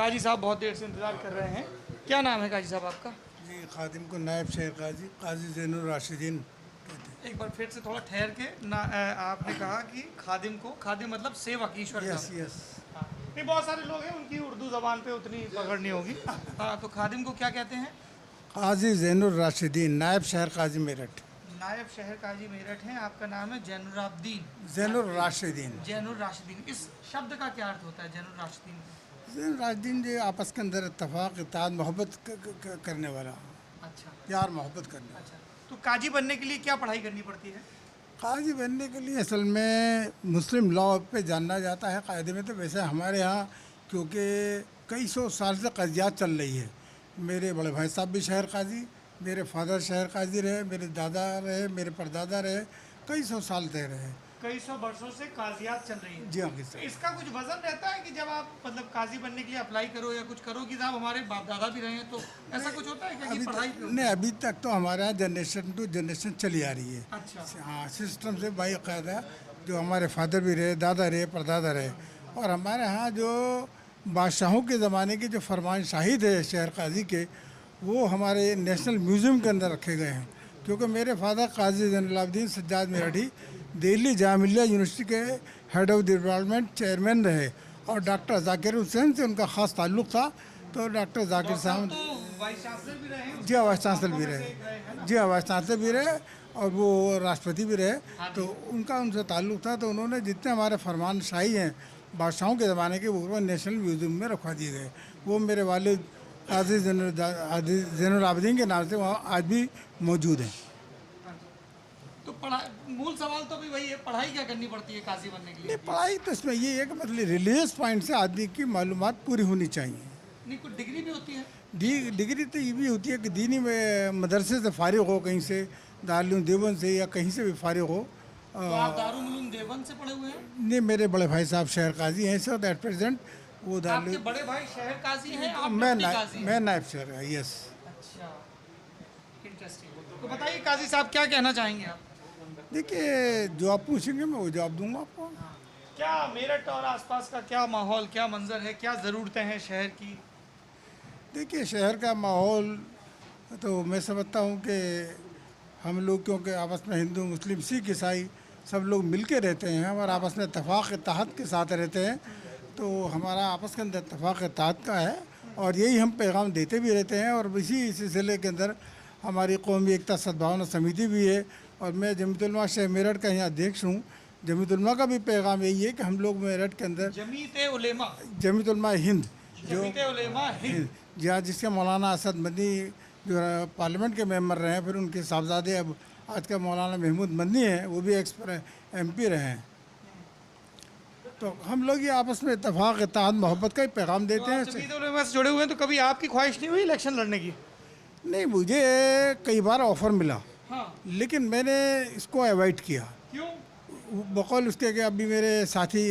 काजी साहब बहुत देर से इंतज़ार कर रहे हैं। क्या नाम है काजी साहब आपका? जी, खादिम को नायब शहर काजी काजी ज़ैनुर राशिदीन कहते एक बार फिर से थोड़ा ठहर के ना आपने कहा कि खादिम मतलब सेवक, ईश्वर हैं। का। Yes yes. हाँ, नहीं बहुत सारे लोग हैं उनकी उर्दू ज़बान पे उतनी पकड़ नहीं होगी। हाँ, तो खादिम को क्या कहते हैं? काजी ज़ैनुर राशिदीन, नायब शहर काजी मेरठ। नायब शहर काजी मेरठ हैं। आपका नाम है जैनुराब्दीन। ज़ैनुर राशिदीन। जैनुर राशिदीन, इस शब्द का क्या अर्थ होता है जैनुर राशिदीन का? ज़ैनुर राशिदीन जो आपस के अंदर इत्तफाक, इत्तेहाद, मोहब्बत करने वाला, अच्छा प्यार मोहब्बत करने वाला। अच्छा। तो काजी बनने के लिए क्या पढ़ाई करनी पड़ती है? काजी बनने के लिए असल में मुस्लिम लॉ पे जानना जाता है कायदे में। तो वैसे हमारे यहाँ क्योंकि कई सौ साल से कज़ियात चल रही है। मेरे बड़े भाई साहब भी शहर काजी, मेरे फादर शहर काजी रहे, मेरे दादा रहे, मेरे परदादा रहे, कई सौ साल तक रहे। कई सौ वर्षों से काजियात चल रही है। जी हाँ तो किस्सा। इसका कुछ वजन रहता है कि जब आप मतलब काजी बनने के लिए अप्लाई करो या कुछ करो कि साहब हमारे बाप दादा भी रहे हैं, तो ऐसा कुछ होता है क्या कि अभी पढ़ाई तक पे? नहीं, अभी तक तो हमारे यहाँ जनरेशन टू जनरेशन चली आ रही है। अच्छा। हाँ, सिस्टम से बाकायदा जो हमारे फादर भी रहे, दादा रहे, परदादा रहे। और हमारे यहाँ जो बादशाहों के ज़माने के जो फरमान शाही थे शहर काजी के, वो हमारे नेशनल म्यूज़ियम के अंदर रखे गए हैं। क्योंकि मेरे फादर काजी ज़ैनुलाब्दीन सज्जाद मेरठी दिल्ली जामिया यूनिवर्सिटी के हेड ऑफ डिपार्टमेंट चेयरमैन रहे और डॉक्टर जाकिर हुसैन से उनका ख़ास ताल्लुक़ था। तो डॉक्टर जाकिर साहब तो वाइस चांसलर भी रहे हैं। जी हाँ, वाइस चांसलर भी रहे। जी हाँ, वाइस चांसलर भी रहे और वो राष्ट्रपति भी रहे। तो उनका उनसे ताल्लुक़ था। तो उन्होंने जितने हमारे फरमान शाही हैं बादशाहों के ज़माने के, वो नेशनल म्यूज़ियम में रखवा दिए गए। वो मेरे वालिद काजी ज़ैनुल आबिदीन के नाम से वहाँ आज भी मौजूद हैं। तो मूल सवाल तो भी वही है, पढ़ाई क्या करनी पड़ती है काजी बनने के लिए? नहीं, पढ़ाई तो इसमें ये है कि मतलब रिलीजियस पॉइंट से आदमी की मालूमात पूरी होनी चाहिए। नहीं, कुछ डिग्री भी होती है? डिग्री तो ये भी होती है कि दीनी में मदरसे से फारिग हो, कहीं से दारुल देवबंद से या कहीं से भी फारिग हो। तो आप दारुल उलूम देवबंद से पढ़े हुए हैं? नहीं, मेरे बड़े भाई साहब शहर काजी हैं सर, एट प्रेजेंट वो आपके बड़े भाई शहर काजी हैं, आप मैं डिप्टी काजी हैं? मैं नायब शहर है। यस। अच्छा, इंटरेस्टिंग। तो बताइए काजी साहब क्या कहना चाहेंगे आप? देखिए, जो आप पूछेंगे मैं वो जवाब दूंगा आपको। क्या मेरठ और आसपास का क्या माहौल, क्या मंजर है, क्या ज़रूरतें हैं शहर की? देखिए, शहर का माहौल तो मैं समझता हूँ कि हम लोग क्योंकि आपस में हिंदू मुस्लिम सिख ईसाई सब लोग मिल के रहते हैं और आपस में इत्तेफाक इत्तेहाद के साथ रहते हैं। तो हमारा आपस के अंदर इत्तेफाक इत्तेहाद का है और यही हम पैगाम देते भी रहते हैं। और इसी सिलसिले के अंदर हमारी कौमी एकता सद्भावना समिति भी है और मैं जमीयत उलमा शहर मेरठ का यहाँ अध्यक्ष हूँ। जमीयत उलमा का भी पैगाम यही है कि हम लोग मेरठ के अंदर जमीयत उलमा हिंद जहाँ जिसके मौलाना असद मदनी जो पार्लियामेंट के मेंबर रहे हैं, फिर उनके साहबजादे अब आज का मौलाना महमूद मदनी हैं, वो भी MP रहे हैं। तो हम लोग ये आपस में इत्तेफाक इत्तेहाद मोहब्बत का ही पैगाम देते हैं। जमीयत उलमा से जुड़े हुए हैं, तो कभी आपकी ख्वाहिश नहीं हुई इलेक्शन लड़ने की? नहीं, मुझे कई बार ऑफ़र मिला। हाँ। लेकिन मैंने इसको अवॉइड किया। क्यों? बकौल उसके कि अभी मेरे साथी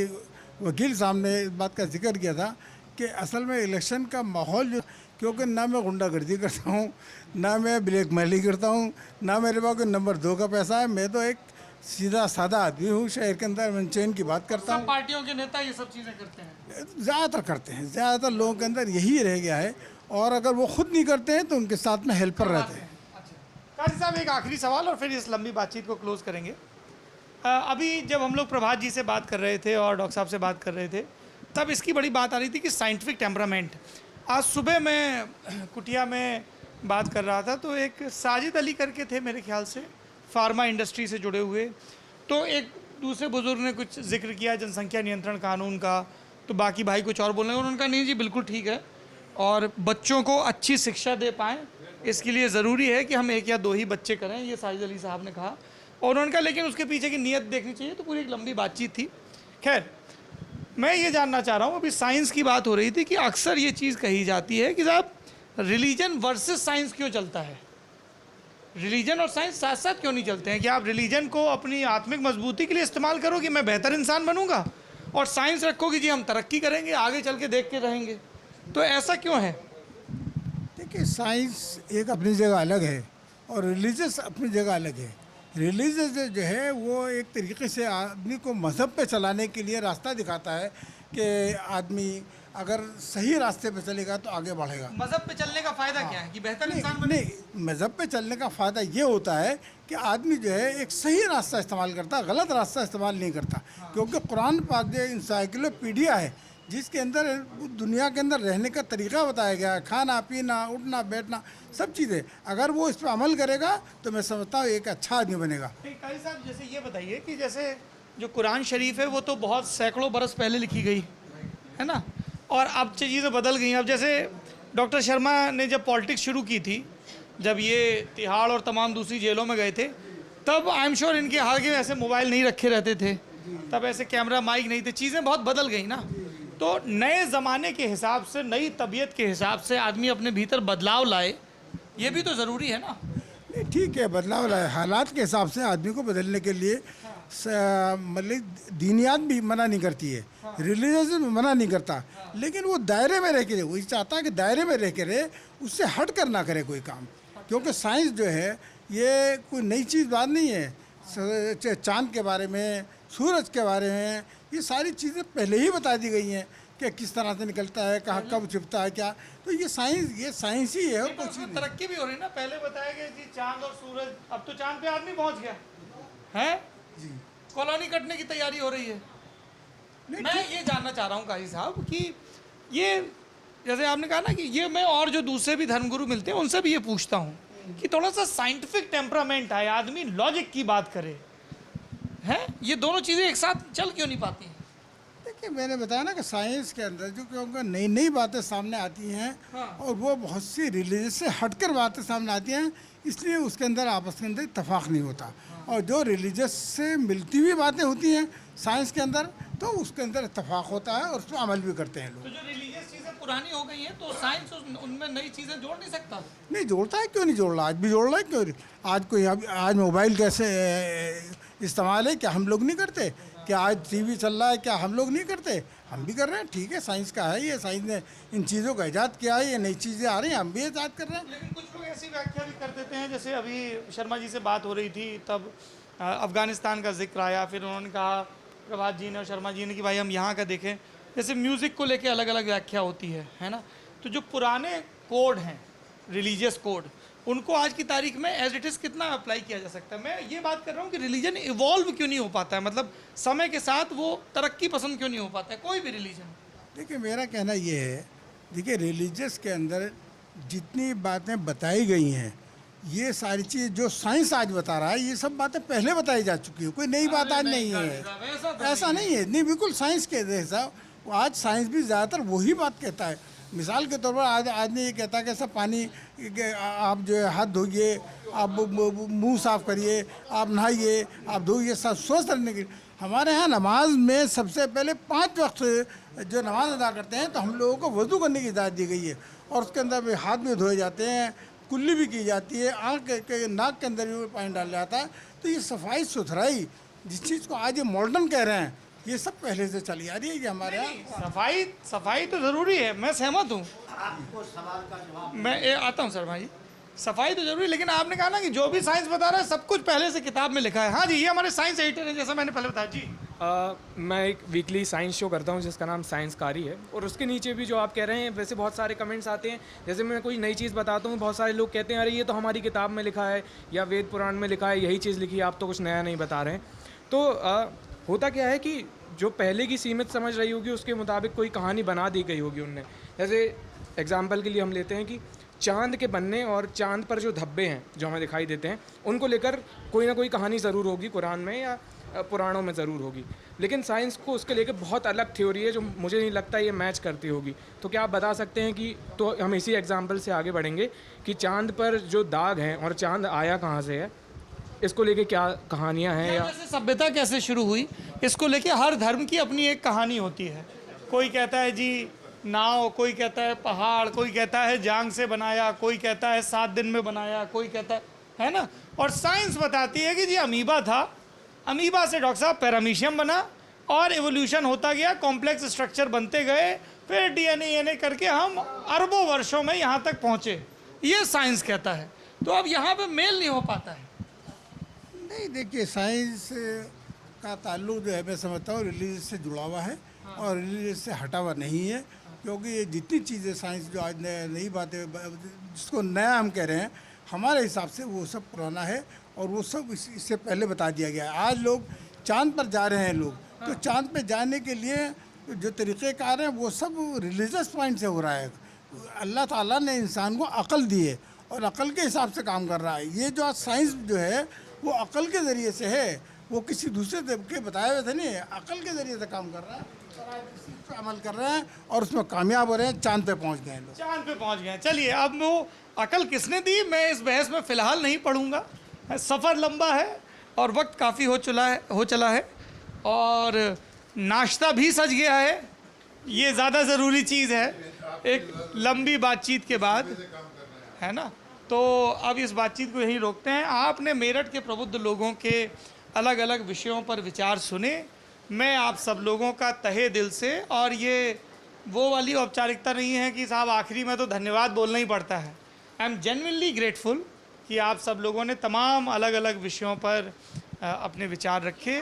वकील साहब ने इस बात का जिक्र किया था कि असल में इलेक्शन का माहौल जो, क्योंकि ना मैं गुंडागर्दी करता हूँ, ना मैं ब्लैकमेलिंग करता हूँ, ना मेरे पास कोई नंबर 2 का पैसा है। मैं तो एक सीधा सादा आदमी हूँ। शहर के अंदर मैं चैन की बात करता हूँ। सब पार्टियों के नेता ये सब चीज़ें करते हैं? ज़्यादातर करते हैं, ज़्यादातर लोगों के अंदर यही रह गया है। और अगर वो खुद नहीं करते हैं तो उनके साथ में हेल्पर रहते हैं। अच्छा काजी साहब, एक आखिरी सवाल और फिर इस लंबी बातचीत को क्लोज करेंगे। अभी जब हम लोग प्रभात जी से बात कर रहे थे और डॉक्टर साहब से बात कर रहे थे, तब इसकी बड़ी बात आ रही थी कि साइंटिफिक टेम्परामेंट। आज सुबह मैं कुटिया में बात कर रहा था तो एक साजिद अली करके थे मेरे ख्याल से, फार्मा इंडस्ट्री से जुड़े हुए। तो एक दूसरे बुजुर्ग ने कुछ जिक्र किया जनसंख्या नियंत्रण कानून का, तो बाकी भाई कुछ और बोलने लगे। उन्होंने कहा नहीं जी बिल्कुल ठीक है, और बच्चों को अच्छी शिक्षा दे पाएँ इसके लिए ज़रूरी है कि हम 1 या 2 ही बच्चे करें, ये साजिद अली साहब ने कहा। और उन्होंने कहा लेकिन उसके पीछे की नीयत देखनी चाहिए। तो पूरी एक लंबी बातचीत थी। खैर, मैं ये जानना चाह रहा हूँ, अभी साइंस की बात हो रही थी कि अक्सर ये चीज़ कही जाती है कि साहब रिलीजन वर्सेस साइंस क्यों चलता है, रिलीजन और साइंस साथ साथ क्यों नहीं चलते हैं? कि आप रिलीजन को अपनी आत्मिक मजबूती के लिए इस्तेमाल करो कि मैं बेहतर इंसान बनूंगा, और साइंस रखो कि जी हम तरक्की करेंगे, आगे चल के देख के रहेंगे। तो ऐसा क्यों है? देखिए, साइंस एक अपनी जगह अलग है और रिलीजियस अपनी जगह अलग है। रिलीजियस जो है वो एक तरीके से आदमी को मज़हब पे चलाने के लिए रास्ता दिखाता है कि आदमी अगर सही रास्ते पे चलेगा तो आगे बढ़ेगा। मजहब पे चलने का फायदा क्या है कि बेहतर इंसान बने? नहीं, मज़हब पे चलने का फ़ायदा ये होता है कि आदमी जो है एक सही रास्ता इस्तेमाल करता है, गलत रास्ता इस्तेमाल नहीं करता। क्योंकि कुरान पाक जो इंसाइक्लोपीडिया है जिसके अंदर दुनिया के अंदर रहने का तरीका बताया गया है, खाना पीना उठना बैठना सब चीज़ें, अगर वो इस पर अमल करेगा तो मैं समझता हूँ एक अच्छा आदमी बनेगा। कारी साहब, जैसे ये बताइए कि जैसे जो कुरान शरीफ है वो तो बहुत सैकड़ों बरस पहले लिखी गई है ना, और अब चीज़ें बदल गई। अब जैसे डॉक्टर शर्मा ने जब पॉलिटिक्स शुरू की थी, जब ये तिहाड़ और तमाम दूसरी जेलों में गए थे, तब आई एम श्योर इनके आगे ऐसे मोबाइल नहीं रखे रहते थे, तब ऐसे कैमरा माइक नहीं थे, चीज़ें बहुत बदल गई ना। तो नए ज़माने के हिसाब से, नई तबीयत के हिसाब से आदमी अपने भीतर बदलाव लाए, ये भी तो ज़रूरी है ना। नहीं, ठीक है, बदलाव लाए, हालात के हिसाब से आदमी को बदलने के लिए मतलब दीनियात भी मना नहीं करती है, रिलीजन भी मना नहीं करता, लेकिन वो दायरे में रह के रहे, वही चाहता है कि दायरे में रह के रहे, उससे हट कर ना करे कोई काम। क्योंकि साइंस जो है ये कोई नई चीज़ बात नहीं है। चांद के बारे में, सूरज के बारे में, ये सारी चीज़ें पहले ही बता दी गई हैं कि किस तरह से निकलता है, कहाँ कब छिपता है क्या। तो ये साइंस ही है और कुछ नहीं। तरक्की भी हो रही है ना, पहले बताया गया जी चांद और सूरज, अब तो चांद पे आदमी पहुंच गया है जी, कॉलोनी कटने की तैयारी हो रही है। मैं ये जानना चाह रहा हूँ कारी साहब कि ये जैसे आपने कहा ना कि ये मैं और जो दूसरे भी धर्मगुरु मिलते हैं उनसे भी ये पूछता हूँ कि थोड़ा सा साइंटिफिक टेम्परामेंट आए, आदमी लॉजिक की बात करे, हैं ये दोनों चीज़ें एक साथ चल क्यों नहीं पाती हैं? देखिए, मैंने बताया ना कि साइंस के अंदर जो क्योंकि नई नई बातें सामने आती हैं, और वो बहुत सी रिलीजियस से हटकर बातें सामने आती हैं, इसलिए उसके अंदर आपस के अंदर इत्तेफाक नहीं होता। और जो रिलीजियस से मिलती हुई बातें होती हैं साइंस के अंदर, तो उसके अंदर इत्तेफाक होता है और उस पर अमल भी करते हैं लोग। तो जो रिलीजियस चीज़ें पुरानी हो गई हैं तो साइंस उनमें नई चीज़ें जोड़ नहीं सकता? नहीं जोड़ता है, क्यों नहीं जोड़ रहा, आज भी जोड़ रहा है। क्यों आज कोई आज मोबाइल कैसे इस्तेमाल है, क्या हम लोग नहीं करते? क्या आज टीवी चल रहा है, क्या हम लोग नहीं करते? हम भी कर रहे हैं। ठीक है, साइंस का है ये, साइंस ने इन चीज़ों का ईजाद किया है, ये नई चीज़ें आ रही हैं, हम भी ईजाद कर रहे हैं। लेकिन कुछ लोग ऐसी व्याख्या भी कर देते हैं, जैसे अभी शर्मा जी से बात हो रही थी तब अफ़गानिस्तान का जिक्र आया, फिर उन्होंने कहा प्रभात जी ने और शर्मा जी ने कि भाई हम यहाँ का देखें। जैसे म्यूज़िक को लेके अलग अलग व्याख्या होती है ना। तो जो पुराने कोड हैं, रिलीजियस कोड, उनको आज की तारीख में एज इट इज़ कितना अप्लाई किया जा सकता है? मैं ये बात कर रहा हूँ कि रिलीजन इवॉल्व क्यों नहीं हो पाता है, मतलब समय के साथ वो तरक्की पसंद क्यों नहीं हो पाता है कोई भी रिलीजन? देखिए, मेरा कहना ये है, देखिए रिलीजियस के अंदर जितनी बातें बताई गई हैं, ये सारी चीज़ जो साइंस आज बता रहा है, ये सब बातें पहले बताई जा चुकी है, कोई नई बात आज नहीं है। ऐसा नहीं है, नहीं, बिल्कुल साइंस के जैसा आज साइंस भी ज़्यादातर वही बात कहता है। मिसाल के तौर पर आज आदमी ये कहता है कि ऐसा पानी आप जो है हाथ धोइए, आप मुंह साफ़ करिए, आप नहाइए, आप धोइए, सब स्वस्थ रहने के लिए। हमारे यहाँ नमाज में सबसे पहले 5 वक्त जो नमाज अदा करते हैं तो हम लोगों को वज़ू करने की इजाज़त दी गई है, और उसके अंदर भी हाथ भी धोए जाते हैं, कुल्ली भी की जाती है, आँख के नाक के अंदर भी पानी डाला जाता है। तो ये सफाई सुथराई जिस चीज़ को आज ये मॉडर्न कह रहे हैं, ये सब पहले से चली आ रही है कि हमारे यहाँ सफाई तो ज़रूरी है, मैं सहमत हूँ। आपको सवाल का जवाब मैं आता हूँ सर भाई, सफाई तो जरूरी, लेकिन आपने कहा ना कि जो भी साइंस बता रहा है सब कुछ पहले से किताब में लिखा है। हाँ जी, ये हमारे साइंस एडिटर हैं, जैसा मैंने पहले बताया जी। मैं एक वीकली साइंस शो करता हूँ जिसका नाम साइंसकारी है, और उसके नीचे भी जो आप कह रहे हैं वैसे बहुत सारे कमेंट्स आते हैं। जैसे मैं कोई नई चीज़ बताता हूँ, बहुत सारे लोग कहते हैं अरे ये तो हमारी किताब में लिखा है या वेद पुराण में लिखा है, यही चीज़ लिखी है, आप तो कुछ नया नहीं बता रहे हैं। तो होता क्या है कि जो पहले की सीमित समझ रही होगी उसके मुताबिक कोई कहानी बना दी गई होगी उनने। जैसे एग्जाम्पल के लिए हम लेते हैं कि चांद के बनने और चांद पर जो धब्बे हैं जो हमें दिखाई देते हैं, उनको लेकर कोई ना कोई कहानी ज़रूर होगी कुरान में या पुराणों में ज़रूर होगी, लेकिन साइंस को उसके लेकर बहुत अलग थ्योरी है जो मुझे नहीं लगता ये मैच करती होगी। तो क्या आप बता सकते हैं कि, तो हम इसी एग्जाम्पल से आगे बढ़ेंगे कि चांद पर जो दाग हैं और चांद आया कहाँ से है, इसको लेके क्या कहानियाँ हैं, या जैसे सभ्यता कैसे शुरू हुई, इसको लेके हर धर्म की अपनी एक कहानी होती है। कोई कहता है जी नाव, कोई कहता है पहाड़, कोई कहता है जांग से बनाया, कोई कहता है 7 दिन में बनाया, कोई कहता है ना। और साइंस बताती है कि जी अमीबा था, अमीबा से डॉक्टर साहब पैरामीशियम बना और एवोल्यूशन होता गया, कॉम्प्लेक्स स्ट्रक्चर बनते गए, फिर डीएनए करके हम अरबों वर्षों में यहाँ तक पहुँचे, ये साइंस कहता है। तो अब यहाँ पे मेल नहीं हो पाता है। नहीं, देखिए साइंस का ताल्लुक जो है मैं समझता हूँ रिलीजियस से जुड़ा हुआ है और रिलीजियस से हटा हुआ नहीं है। क्योंकि ये जितनी चीज़ें साइंस जो आज नई बातें जिसको नया हम कह रहे हैं, हमारे हिसाब से वो सब पुराना है और वो सब इससे पहले बता दिया गया है। आज लोग चांद पर जा रहे हैं लोग, तो चांद पे जाने के लिए जो तरीक़ेकार हैं वो सब रिलीजियस पॉइंट से हो रहा है। अल्लाह ताला ने इंसान को अक़ल दी है और अक़ल के हिसाब से काम कर रहा है। ये जो आज साइंस जो है वो अक़ल के ज़रिए से है, वो किसी दूसरे के बताए हुए थे नहीं, अक़ल के ज़रिए से काम कर रहा है और आज इसी पे अमल कर रहे हैं और उसमें कामयाब हो रहे हैं। चांद पे पहुंच गए हैं लोग। चांद पे पहुंच गए। चलिए, अब वो अकल किसने दी मैं इस बहस में फ़िलहाल नहीं पढ़ूंगा। सफ़र लंबा है और वक्त काफ़ी हो चला है और नाश्ता भी सज गया है। ये ज़्यादा ज़रूरी चीज़ है एक लंबी बातचीत के बाद, है ना। तो अब इस बातचीत को यहीं रोकते हैं। आपने मेरठ के प्रबुद्ध लोगों के अलग अलग विषयों पर विचार सुने। मैं आप सब लोगों का तहे दिल से, और ये वो वाली औपचारिकता नहीं है कि साहब आखिरी में तो धन्यवाद बोलना ही पड़ता है। आई एम जेन्युइनली ग्रेटफुल कि आप सब लोगों ने तमाम अलग अलग विषयों पर अपने विचार रखे।